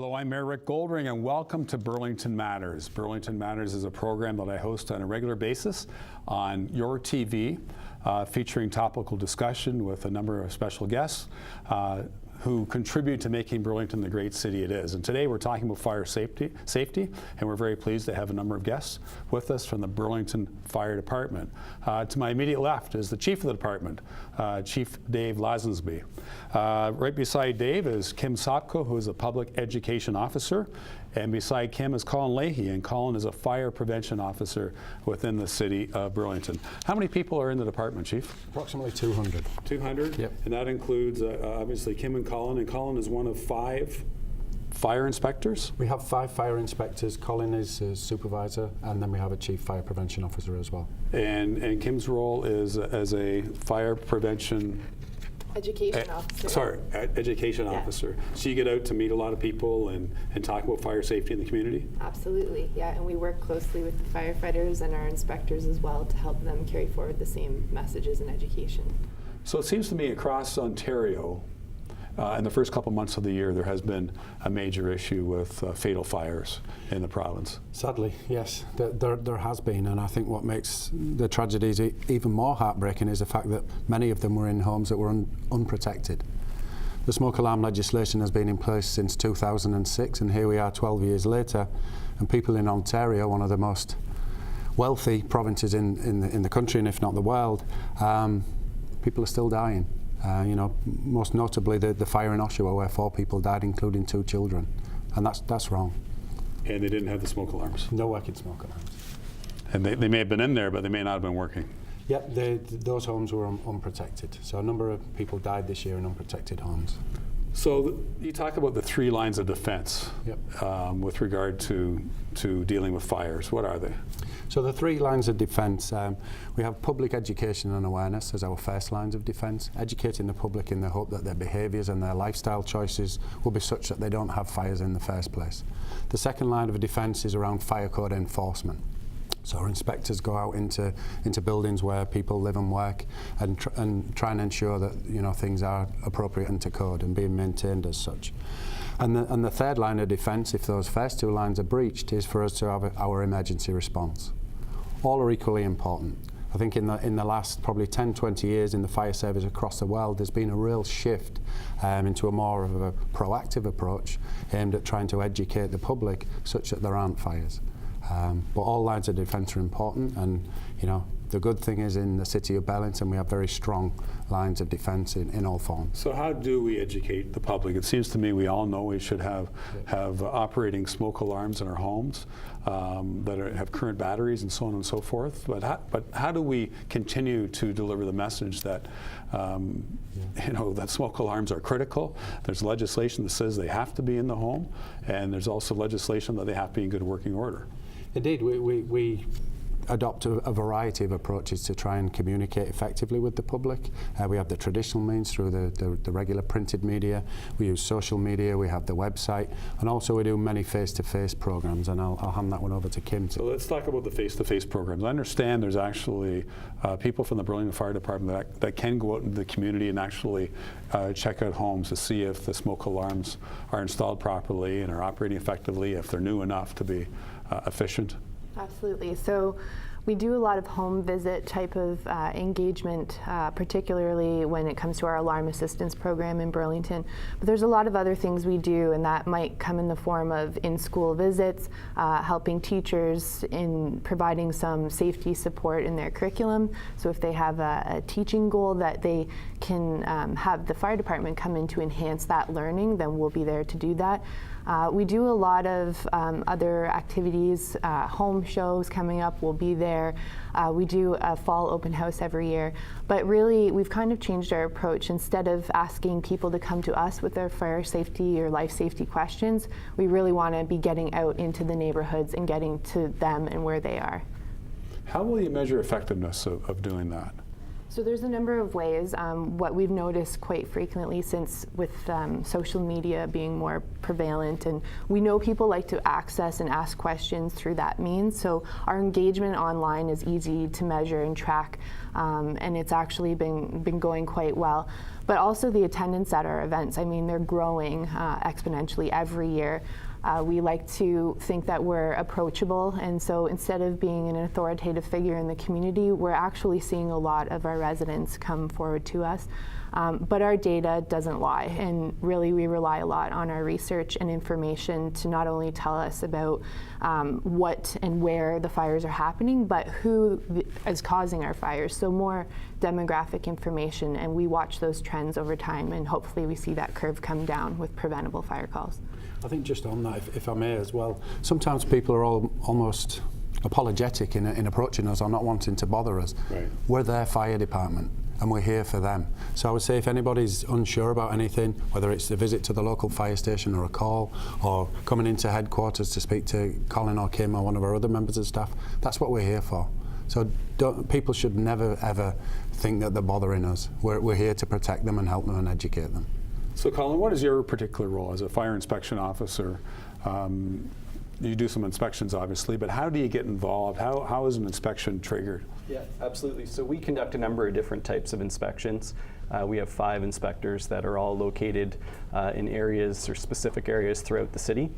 Hello, I'm Mayor Rick Goldring, and welcome to Burlington Matters. Burlington Matters is a program that I host on a regular basis on your TV, featuring topical discussion with a number of special guests who contribute to making Burlington the great city it is. And today we're talking about fire safety, and we're very pleased to have a number of guests with us from the Burlington Fire Department. To my immediate left is the Chief of the Department, Chief Dave Lazenby. Right beside Dave is Kim Sopko, who is a Public Education Officer, and beside Kim is Colin Lahey, and Colin is a Fire Prevention Officer within the city of Burlington. How many people are in the department, Chief? Approximately 200. 200? Yep. And that includes obviously Kim and Colin is one of 5 fire inspectors? We have 5 fire inspectors. Colin is a supervisor, and then we have a Chief Fire Prevention Officer as well. And Kim's role is as a fire prevention Education officer. Sorry, education officer. So you get out to meet a lot of people and talk about fire safety in the community? Absolutely, yeah, and we work closely with the firefighters and our inspectors as well to help them carry forward the same messages in education. So it seems to me across Ontario, in the first couple months of the year, there has been a major issue with fatal fires in the province. Sadly, yes, there has been, and I think what makes the tragedies even more heartbreaking is the fact that many of them were in homes that were unprotected. The smoke alarm legislation has been in place since 2006, and here we are 12 years later, and people in Ontario, one of the most wealthy provinces in the country, and if not the world, people are still dying. You know, most notably the fire in Oshawa, where 4 people died, including 2 children, and that's wrong. And they didn't have the smoke alarms? No working smoke alarms. And they may have been in there, but they may not have been working? Yep, those homes were unprotected. So a number of people died this year in unprotected homes. So you talk about the 3 lines of defense. Yep. With regard to dealing with fires. What are they? So the 3 lines of defence, we have public education and awareness as our first lines of defence, educating the public in the hope that their behaviours and their lifestyle choices will be such that they don't have fires in the first place. The second line of defence is around fire code enforcement. So our inspectors go out into buildings where people live and work and try and ensure that, you know, things are appropriate and to code and being maintained as such. And the third line of defence, if those first 2 lines are breached, is for us to have our emergency response. All are equally important. I think in the last probably 10, 20 years in the fire service across the world, there's been a real shift into a more of a proactive approach aimed at trying to educate the public such that there aren't fires. But all lines of defence are important, and you know, the good thing is in the city of Burlington we have very strong lines of defence in all forms. So how do we educate the public? It seems to me we all know we should have operating smoke alarms in our homes that have current batteries and so on and so forth. But how do we continue to deliver the message that you know, that smoke alarms are critical? There's legislation that says they have to be in the home, and there's also legislation that they have to be in good working order. Indeed, we adopt a variety of approaches to try and communicate effectively with the public. We have the traditional means through the regular printed media. We use social media. We have the website, and also we do many face-to-face programs. And I'll hand that one over to Kim. So let's talk about the face-to-face programs. I understand there's actually people from the Burlington Fire Department that can go out into the community and actually check out homes to see if the smoke alarms are installed properly and are operating effectively, if they're new enough to be efficient. Absolutely. So we do a lot of home visit type of engagement, particularly when it comes to our alarm assistance program in Burlington. But there's a lot of other things we do, and that might come in the form of in-school visits, helping teachers in providing some safety support in their curriculum. So if they have a teaching goal that they can have the fire department come in to enhance that learning, then we'll be there to do that. We do a lot of other activities, home shows coming up, we'll be there. We do a fall open house every year, but really we've kind of changed our approach. Instead of asking people to come to us with their fire safety or life safety questions, we really want to be getting out into the neighborhoods and getting to them and where they are. How will you measure effectiveness of doing that? So there's a number of ways. What we've noticed quite frequently since with social media being more prevalent, and we know people like to access and ask questions through that means, so our engagement online is easy to measure and track, and it's actually been going quite well. But also the attendance at our events, I mean, they're growing exponentially every year. We like to think that we're approachable, and so instead of being an authoritative figure in the community, we're actually seeing a lot of our residents come forward to us. But our data doesn't lie, and really we rely a lot on our research and information to not only tell us about what and where the fires are happening, but who is causing our fires. So more demographic information, and we watch those trends over time, and hopefully we see that curve come down with preventable fire calls. I think just on that, if I may as well, sometimes people are almost apologetic in approaching us or not wanting to bother us. Right. We're their fire department and we're here for them. So I would say if anybody's unsure about anything, whether it's a visit to the local fire station or a call or coming into headquarters to speak to Colin or Kim or one of our other members of staff, that's what we're here for. So people should never ever think that they're bothering us. We're here to protect them and help them and educate them. So Colin, what is your particular role as a fire inspection officer? You do some inspections obviously, but how do you get involved? How is an inspection triggered? Yeah, absolutely. So we conduct a number of different types of inspections. We have 5 inspectors that are all located in areas or specific areas throughout the city.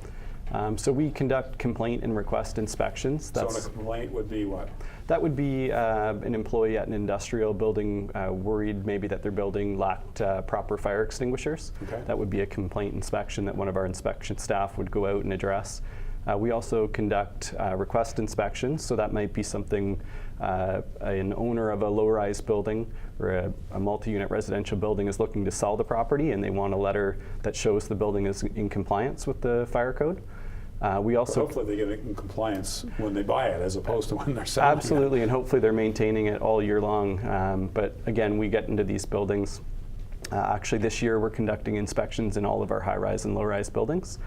So we conduct complaint and request inspections. So a complaint would be what? That would be an employee at an industrial building worried maybe that their building lacked proper fire extinguishers. Okay. That would be a complaint inspection that one of our inspection staff would go out and address. We also conduct request inspections, so that might be something an owner of a low-rise building or a multi-unit residential building is looking to sell the property and they want a letter that shows the building is in compliance with the fire code. We also hopefully they get it in compliance when they buy it as opposed to when they're selling absolutely, it. And hopefully they're maintaining it all year long. But again, we get into these buildings. Actually, this year we're conducting inspections in all of our high-rise and low-rise buildings.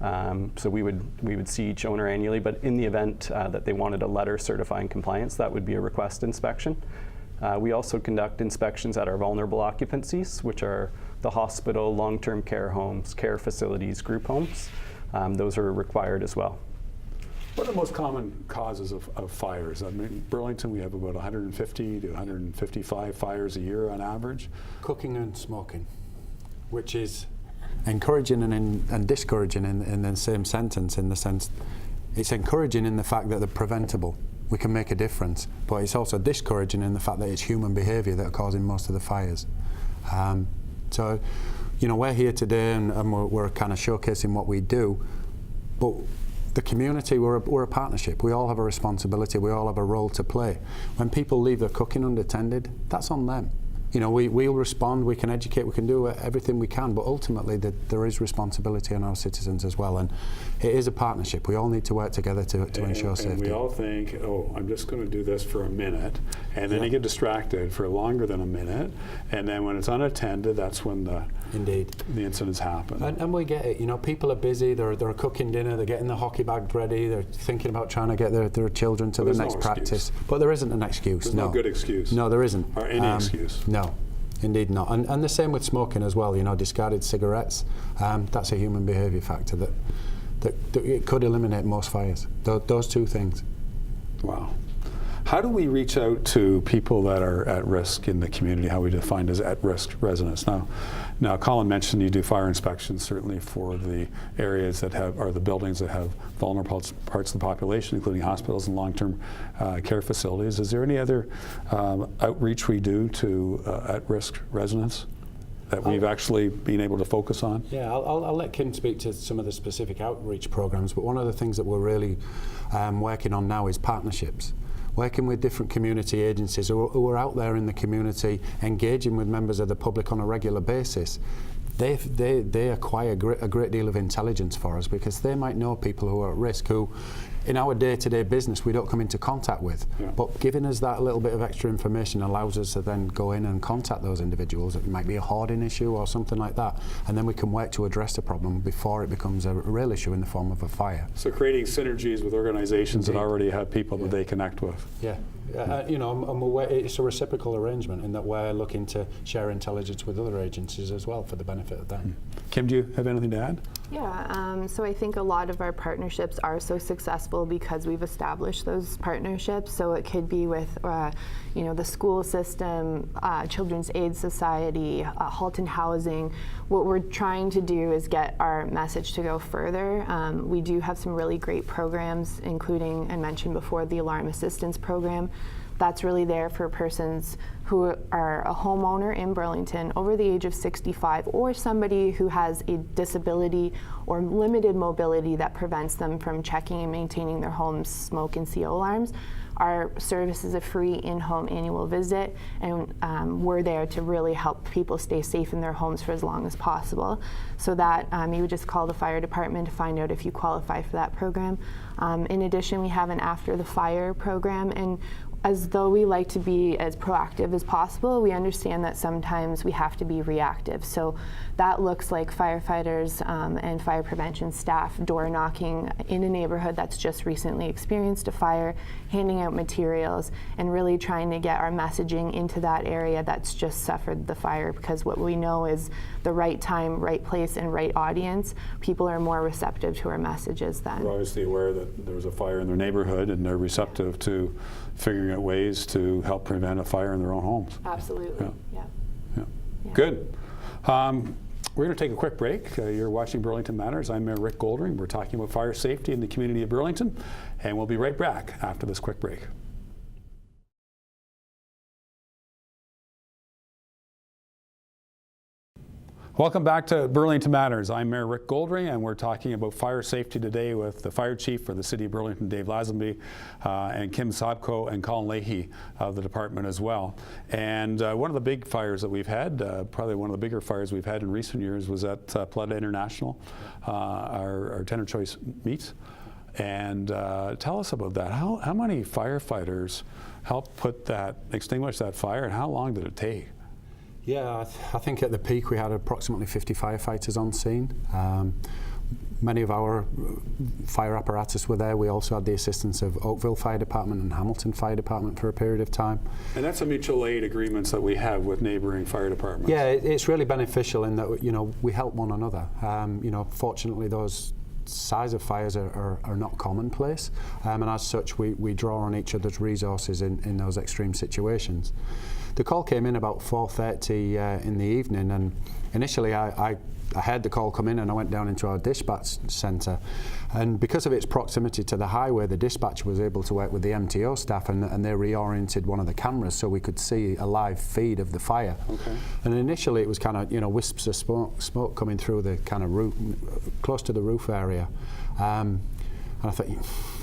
So we would see each owner annually, but in the event that they wanted a letter certifying compliance, that would be a request inspection. We also conduct inspections at our vulnerable occupancies, which are the hospital, long-term care homes, care facilities, group homes. Those are required as well. What are the most common causes of fires? I mean, Burlington, we have about 150 to 155 fires a year on average. Cooking and smoking, which is encouraging and discouraging in the same sentence, in the sense it's encouraging in the fact that they're preventable. We can make a difference, but it's also discouraging in the fact that it's human behaviour that are causing most of the fires. So, you know, we're here today and we're kind of showcasing what we do, but the community, we're a partnership. We all have a responsibility, we all have a role to play. When people leave their cooking unattended, that's on them. You know, we'll respond, we can educate, we can do everything we can, but ultimately there is responsibility on our citizens as well, and it is a partnership. We all need to work together to ensure safety. And we all think, oh, I'm just going to do this for a minute, and then you get distracted for longer than a minute, and then when it's unattended, that's when the incidents happen. And we get it, you know, people are busy, they're cooking dinner, they're getting the hockey bags ready, they're thinking about trying to get their children to the next practice. But there isn't an excuse. There's no good excuse. No, there isn't. Or any excuse. No, indeed not. And the same with smoking as well, you know, discarded cigarettes, that's a human behaviour factor that it could eliminate most fires. Those two things. Wow. How do we reach out to people that are at risk in the community, how we define as at-risk residents? Now, Colin mentioned you do fire inspections certainly for the areas that have, or the buildings that have vulnerable parts of the population, including hospitals and long-term care facilities. Is there any other outreach we do to at-risk residents that we've actually been able to focus on? Yeah, I'll let Kim speak to some of the specific outreach programs, but one of the things that we're really working on now is partnerships. Working with different community agencies who are out there in the community, engaging with members of the public on a regular basis. They acquire a great deal of intelligence for us because they might know people who are at risk who, in our day-to-day business, we don't come into contact with. Yeah. But giving us that little bit of extra information allows us to then go in and contact those individuals. It might be a hoarding issue or something like that, and then we can work to address the problem before it becomes a real issue in the form of a fire. So creating synergies with organizations that already have people that they connect with. Yeah, You know, I'm aware it's a reciprocal arrangement in that we're looking to share intelligence with other agencies as well for the benefit of them. Kim, do you have anything to add? Yeah, so I think a lot of our partnerships are so successful because we've established those partnerships. So it could be with, you know, the school system, Children's Aid Society, Halton Housing. What we're trying to do is get our message to go further. We do have some really great programs, including, I mentioned before, the Alarm Assistance Program. That's really there for persons who are a homeowner in Burlington over the age of 65 or somebody who has a disability or limited mobility that prevents them from checking and maintaining their home's smoke and CO alarms. Our service is a free in-home annual visit, and we're there to really help people stay safe in their homes for as long as possible. So that you would just call the fire department to find out if you qualify for that program. In addition, we have an after the fire program, and as though we like to be as proactive as possible, we understand that sometimes we have to be reactive. So that looks like firefighters and fire prevention staff door knocking in a neighborhood that's just recently experienced a fire, handing out materials, and really trying to get our messaging into that area that's just suffered the fire, because what we know is the right time, right place, and right audience, people are more receptive to our messages then. They're obviously aware that there was a fire in their neighborhood, and they're receptive to figuring out ways to help prevent a fire in their own homes. Absolutely, yeah. Good. We're going to take a quick break. You're watching Burlington Matters. I'm Mayor Rick Goldring. We're talking about fire safety in the community of Burlington, and we'll be right back after this quick break. Welcome back to Burlington Matters. I'm Mayor Rick Goldring, and we're talking about fire safety today with the Fire Chief for the City of Burlington, Dave Lazenby, and Kim Sopko and Colin Lahey of the department as well. And one of the big fires that we've had, probably one of the bigger fires we've had in recent years, was at Plata International, our Tenor Choice meet. And tell us about that. How many firefighters helped extinguish that fire, and how long did it take? Yeah, I think at the peak we had approximately 50 firefighters on scene. Many of our fire apparatus were there. We also had the assistance of Oakville Fire Department and Hamilton Fire Department for a period of time. And that's a mutual aid agreements that we have with neighbouring fire departments. Yeah, it's really beneficial in that, you know, we help one another. You know, fortunately those size of fires are not commonplace, and as such we draw on each other's resources in those extreme situations. The call came in about 4:30 in the evening, and initially I heard the call come in, and I went down into our dispatch centre, and because of its proximity to the highway, the dispatcher was able to work with the MTO staff, and they reoriented one of the cameras so we could see a live feed of the fire. Okay. And initially it was kind of, you know, wisps of smoke coming through the kind of roof, close to the roof area. And I thought,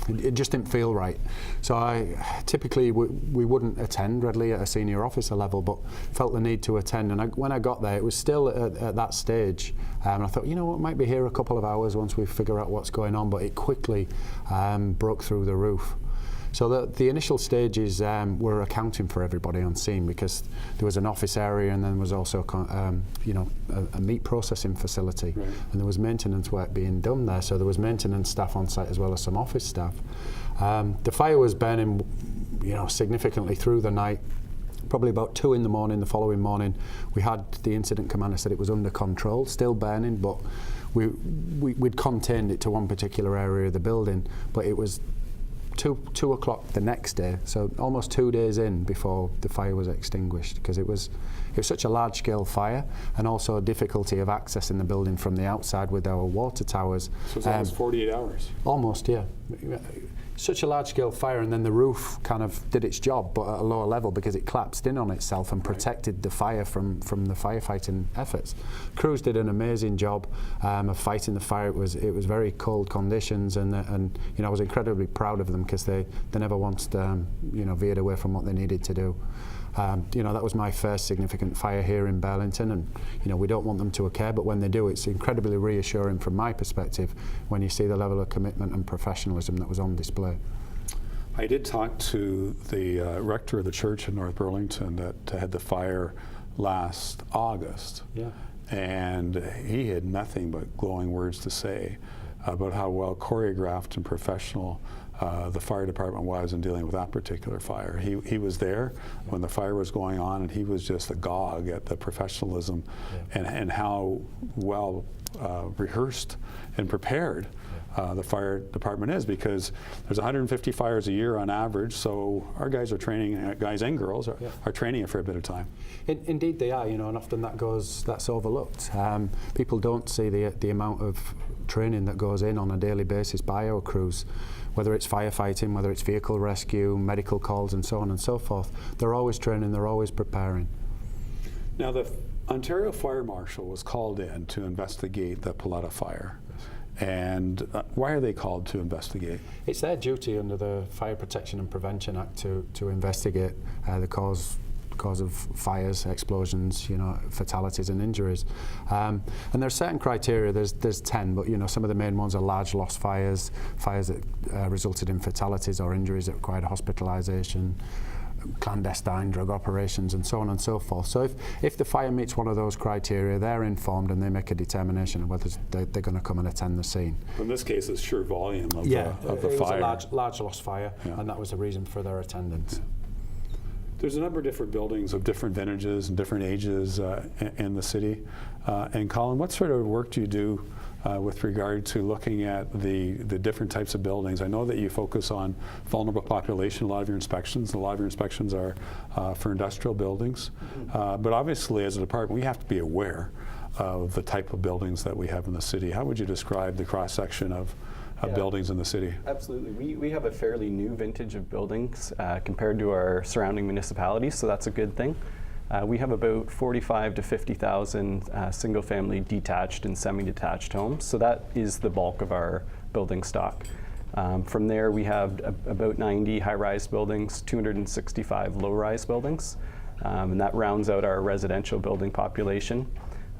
it just didn't feel right. So typically we wouldn't attend readily at a senior officer level, but felt the need to attend. And when I got there, it was still at that stage. And I thought, you know what, might be here a couple of hours once we figure out what's going on, but it quickly broke through the roof. So the initial stages were accounting for everybody on scene, because there was an office area, and then there was also you know, a meat processing facility, right. And there was maintenance work being done there. So there was maintenance staff on site as well as some office staff. The fire was burning, you know, significantly through the night. Probably about 2 in the morning, the following morning, we had the incident commander said it was under control, still burning, but we'd contained it to one particular area of the building, but it was 2 o'clock the next day, so almost 2 days in before the fire was extinguished, because it was such a large-scale fire, and also a difficulty of accessing the building from the outside with our water towers. So it's almost 48 hours? Almost, yeah. Such a large-scale fire, and then the roof kind of did its job, but at a lower level, because it collapsed in on itself and protected the fire from the firefighting efforts. Crews did an amazing job of fighting the fire. It was very cold conditions, and you know, I was incredibly proud of them, because they never once you know, veered away from what they needed to do. You know, that was my first significant fire here in Burlington, and you know, we don't want them to occur, but when they do, it's incredibly reassuring from my perspective when you see the level of commitment and professionalism that was on display. I did talk to the rector of the church in North Burlington that had the fire last August, and he had nothing but glowing words to say about how well choreographed and professional the fire department was in dealing with that particular fire. He was there when the fire was going on, and he was just agog at the professionalism and how well rehearsed and prepared the fire department is, because there's 150 fires a year on average, so our guys are training, guys and girls are training for a bit of time. Indeed they are, and often that's overlooked. People don't see the amount of training that goes in on a daily basis by our crews, whether it's firefighting, whether it's vehicle rescue, medical calls, and so on and so forth. They're always training, they're always preparing. Now, the Ontario Fire Marshal was called in to investigate the Paletta fire. And why are they called to investigate? It's their duty under the Fire Protection and Prevention Act to investigate the cause of fires, explosions, fatalities and injuries. And there's certain criteria. There's 10, but some of the main ones are large loss fires, fires that resulted in fatalities or injuries that required hospitalisation, clandestine drug operations, and so on and so forth. So if the fire meets one of those criteria, they're informed and they make a determination of whether they're going to come and attend the scene. In this case, it's sheer volume of the it fire. Was a large loss fire, and that was the reason for their attendance. There's a number of different buildings of different vintages and different ages in the city. And Colin, what sort of work do you do with regard to looking at the different types of buildings? I know that you focus on vulnerable population, a lot of your inspections. A lot of your inspections are for industrial buildings. But obviously, as a department, we have to be aware of the type of buildings that we have in the city. How would you describe the cross-section of buildings in the city? Absolutely. We have a fairly new vintage of buildings compared to our surrounding municipalities, so that's a good thing. We have about 45 to 50,000 single-family detached and semi-detached homes, so that is the bulk of our building stock. From there, we have about 90 high-rise buildings, 265 low-rise buildings, and that rounds out our residential building population.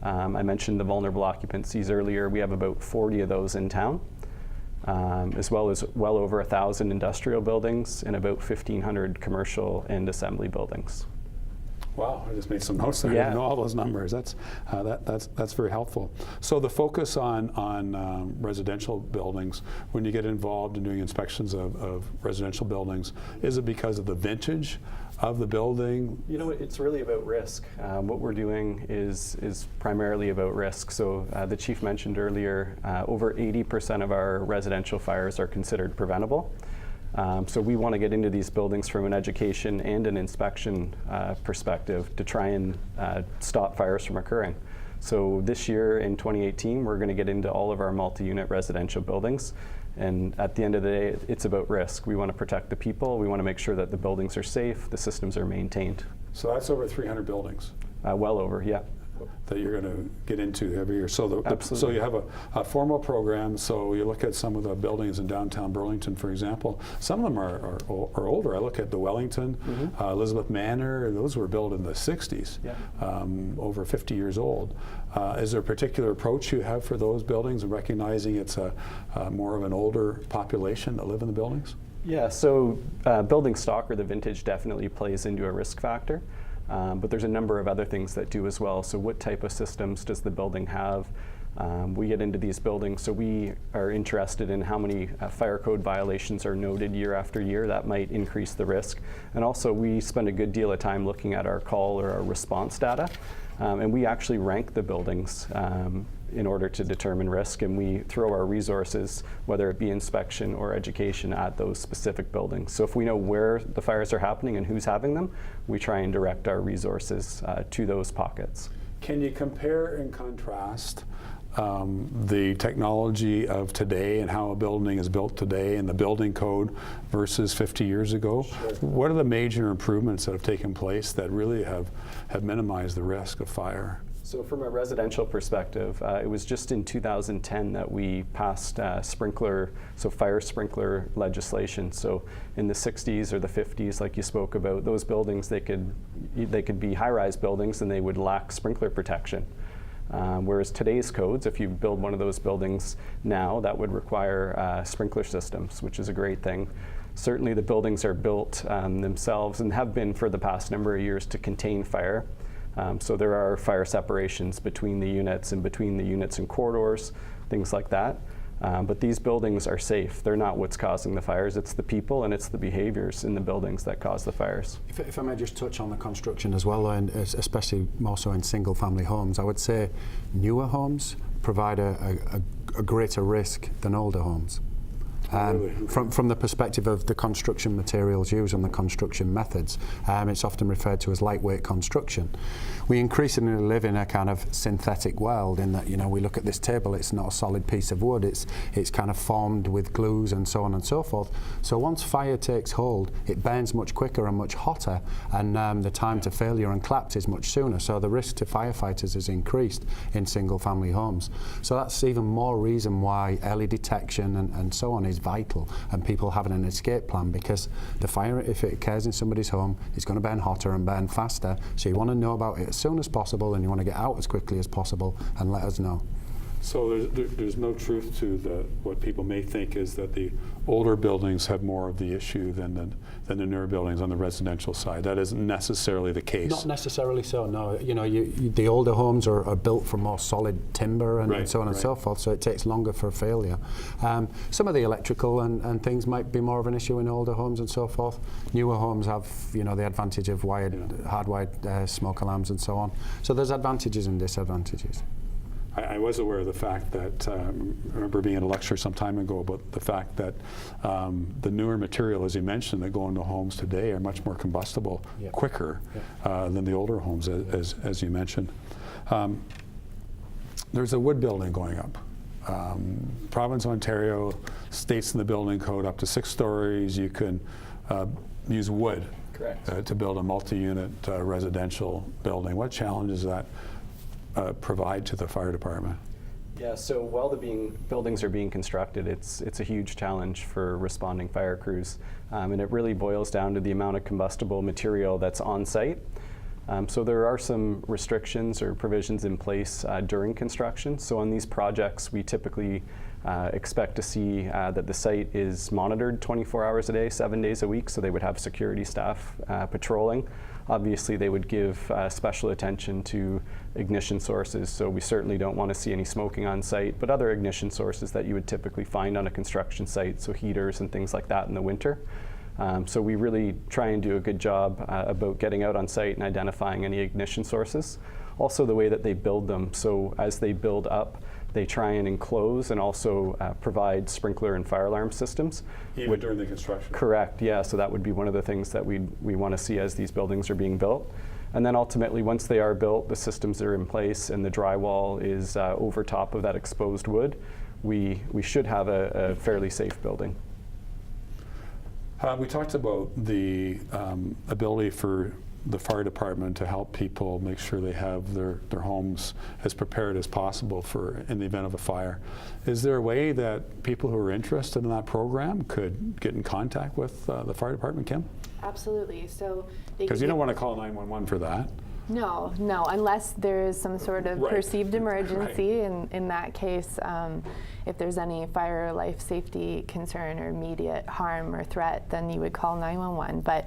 I mentioned the vulnerable occupancies earlier. We have about 40 of those in town, as well as well over 1,000 industrial buildings and about 1,500 commercial and assembly buildings. Wow, I just made some notes there. I didn't know all those numbers. That's very helpful. So the focus on residential buildings, when you get involved in doing inspections of residential buildings, is it because of the vintage of the building? It's really about risk. What we're doing is primarily about risk. So the chief mentioned earlier, over 80% of our residential fires are considered preventable. So we want to get into these buildings from an education and an inspection perspective to try and stop fires from occurring. So this year in 2018, we're going to get into all of our multi-unit residential buildings. And at the end of the day, it's about risk. We want to protect the people. We want to make sure that the buildings are safe, the systems are maintained. So that's over 300 buildings? Well over, yeah. That you're going to get into every year. So Absolutely. So you have a formal program. So you look at some of the buildings in downtown Burlington, for example. Some of them are older. I look at the Wellington, Elizabeth Manor. Those were built in the 60s, over 50 years old. Is there a particular approach you have for those buildings, and recognizing it's more of an older population that live in the buildings? Yeah, so building stock or the vintage definitely plays into a risk factor. But there's a number of other things that do as well. So what type of systems does the building have? We get into these buildings, so we are interested in how many fire code violations are noted year after year. That might increase the risk. And also we spend a good deal of time looking at our call or our response data. And we actually rank the buildings in order to determine risk, and we throw our resources, whether it be inspection or education, at those specific buildings. So if we know where the fires are happening and who's having them, we try and direct our resources to those pockets. Can you compare and contrast the technology of today and how a building is built today and the building code versus 50 years ago? Sure. What are the major improvements that have taken place that really have minimized the risk of fire? So from a residential perspective, it was just in 2010 that we passed fire sprinkler legislation. So in the 60s or the 50s, like you spoke about, those buildings, they could be high-rise buildings and they would lack sprinkler protection. Whereas today's codes, if you build one of those buildings now, that would require sprinkler systems, which is a great thing. Certainly the buildings are built themselves and have been for the past number of years to contain fire. So there are fire separations between the units and between the units and corridors, things like that. But these buildings are safe. They're not what's causing the fires. It's the people and it's the behaviors in the buildings that cause the fires. If I may just touch on the construction as well, and especially more so in single-family homes, I would say newer homes provide a greater risk than older homes. From the perspective of the construction materials used and the construction methods, it's often referred to as lightweight construction. We increasingly live in a kind of synthetic world in that, you know, we look at this table, it's not a solid piece of wood, it's kind of formed with glues and so on and so forth. So once fire takes hold, it burns much quicker and much hotter, and the time to failure and collapse is much sooner. So the risk to firefighters is increased in single-family homes. So that's even more reason why early detection and so on is vital, and people having an escape plan, because the fire, if it occurs in somebody's home, it's going to burn hotter and burn faster. So you want to know about it as soon as possible, and you want to get out as quickly as possible and let us know. So there's no truth to what people may think is that the older buildings have more of the issue than the newer buildings on the residential side. That isn't necessarily the case. Not necessarily so, no. You know, the older homes are built from more solid timber and so on and so forth, so it takes longer for failure. Some of the electrical and things might be more of an issue in older homes and so forth. Newer homes have, you know, the advantage of hardwired smoke alarms and so on. So there's advantages and disadvantages. I was aware of the fact that, I remember being at a lecture some time ago about the fact that the newer material, as you mentioned, that go into homes today are much more combustible quicker than the older homes, as you mentioned. There's a wood building going up. Province of Ontario states in the building code up to 6 stories you can use wood to build a multi-unit residential building. What challenges that provide to the fire department? Yeah, so while the buildings are being constructed, it's a huge challenge for responding fire crews, and it really boils down to the amount of combustible material that's on site. So there are some restrictions or provisions in place during construction. So on these projects, we typically expect to see that the site is monitored 24 hours a day, 7 days a week, so they would have security staff patrolling. Obviously, they would give special attention to ignition sources, so we certainly don't want to see any smoking on site, but other ignition sources that you would typically find on a construction site, so heaters and things like that in the winter. So we really try and do a good job about getting out on site and identifying any ignition sources. Also the way that they build them, so as they build up, they try and enclose and also provide sprinkler and fire alarm systems. Even during the construction? Correct, yeah, so that would be one of the things that we want to see as these buildings are being built. And then ultimately, once they are built, the systems are in place and the drywall is over top of that exposed wood, we should have a fairly safe building. We talked about the ability for the fire department to help people make sure they have their homes as prepared as possible for in the event of a fire. Is there a way that people who are interested in that program could get in contact with the fire department, Kim? Absolutely. So because you don't want to call 911 for that. No, unless there is some sort of perceived emergency. In that case, if there's any fire or life safety concern or immediate harm or threat, then you would call 911. But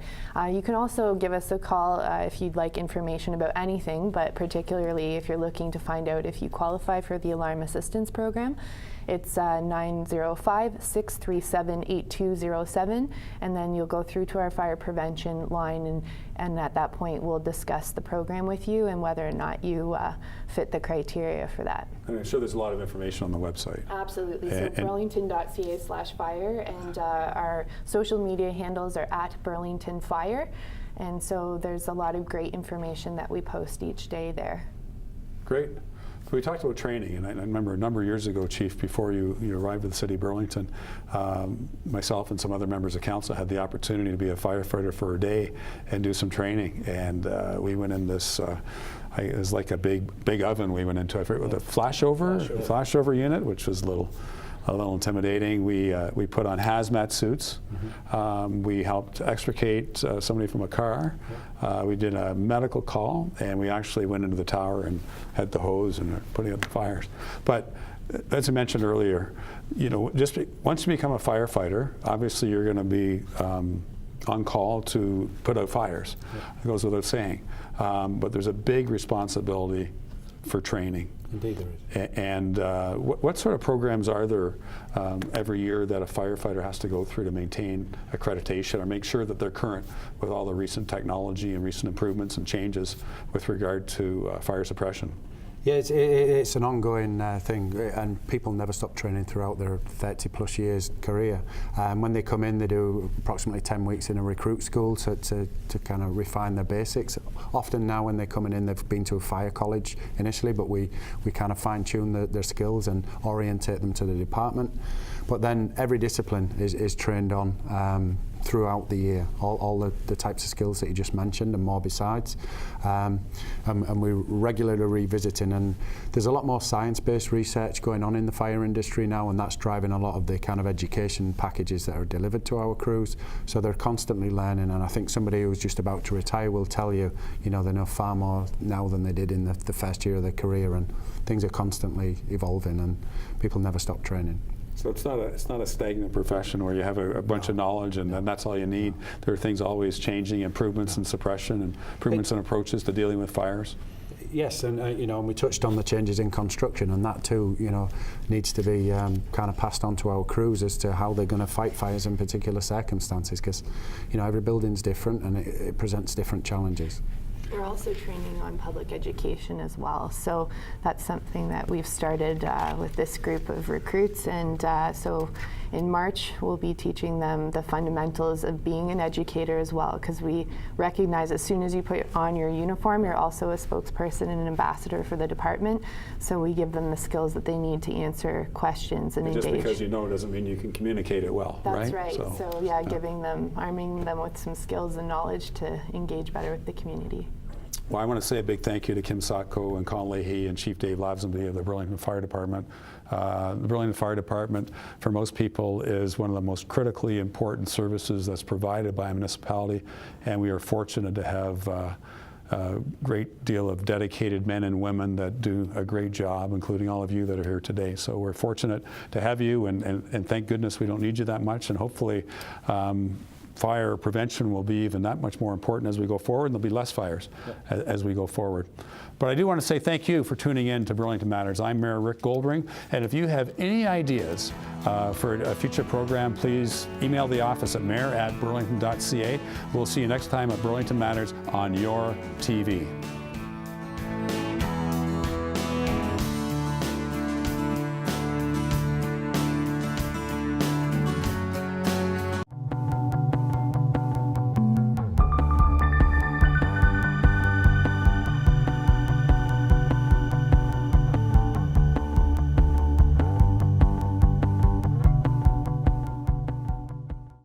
you can also give us a call if you'd like information about anything, but particularly if you're looking to find out if you qualify for the Alarm Assistance Program. It's 905-637-8207, and then you'll go through to our fire prevention line, and at that point we'll discuss the program with you and whether or not you fit the criteria for that. And I'm sure there's a lot of information on the website. Absolutely. So burlington.ca/fire, and our social media handles are @BurlingtonFire, and so there's a lot of great information that we post each day there. Great. We talked about training, and I remember a number of years ago, Chief, before you arrived at the City of Burlington, myself and some other members of council had the opportunity to be a firefighter for a day and do some training. And we went in this, it was like a big oven we went into. I forget what the flashover unit, which was a little intimidating. We put on hazmat suits. We helped extricate somebody from a car. We did a medical call, and we actually went into the tower and had the hose and putting out the fires. But as I mentioned earlier, you know, once you become a firefighter, obviously you're going to be on call to put out fires. It goes without saying. But there's a big responsibility for training. Indeed there is. And what sort of programs are there every year that a firefighter has to go through to maintain accreditation or make sure that they're current with all the recent technology and recent improvements and changes with regard to fire suppression? Yeah, it's an ongoing thing, and people never stop training throughout their 30-plus years career. When they come in, they do approximately 10 weeks in a recruit school to kind of refine their basics. Often now when they're coming in, they've been to a fire college initially, but we kind of fine-tune their skills and orientate them to the department. But then every discipline is trained on throughout the year, all the types of skills that you just mentioned and more besides. And we're regularly revisiting, and there's a lot more science-based research going on in the fire industry now, and that's driving a lot of the kind of education packages that are delivered to our crews. So they're constantly learning, and I think somebody who's just about to retire will tell you, they know far more now than they did in the first year of their career, and things are constantly evolving, and people never stop training. So it's not a stagnant profession where you have a bunch of knowledge and then that's all you need. There are things always changing, improvements in suppression and improvements in approaches to dealing with fires. Yes, and and we touched on the changes in construction, and that too, needs to be kind of passed on to our crews as to how they're going to fight fires in particular circumstances, because every building's different and it presents different challenges. We're also training on public education as well, so that's something that we've started with this group of recruits, and so in March we'll be teaching them the fundamentals of being an educator as well, because we recognize as soon as you put on your uniform, you're also a spokesperson and an ambassador for the department, so we give them the skills that they need to answer questions and Just engage. because you know doesn't mean you can communicate it well, That's right? right. So yeah, arming them with some skills and knowledge to engage better with the community. Well, I want to say a big thank you to Kim Sopko and Colin Lahey and Chief Dave Lazenby of the Burlington Fire Department. The Burlington Fire Department, for most people, is one of the most critically important services that's provided by a municipality, and we are fortunate to have a great deal of dedicated men and women that do a great job, including all of you that are here today. So we're fortunate to have you, and thank goodness we don't need you that much, and hopefully fire prevention will be even that much more important as we go forward, and there'll be less fires as we go forward. But I do want to say thank you for tuning in to Burlington Matters. I'm Mayor Rick Goldring, and if you have any ideas for a future program, please email the office at mayor@burlington.ca. We'll see you next time at Burlington Matters on your TV.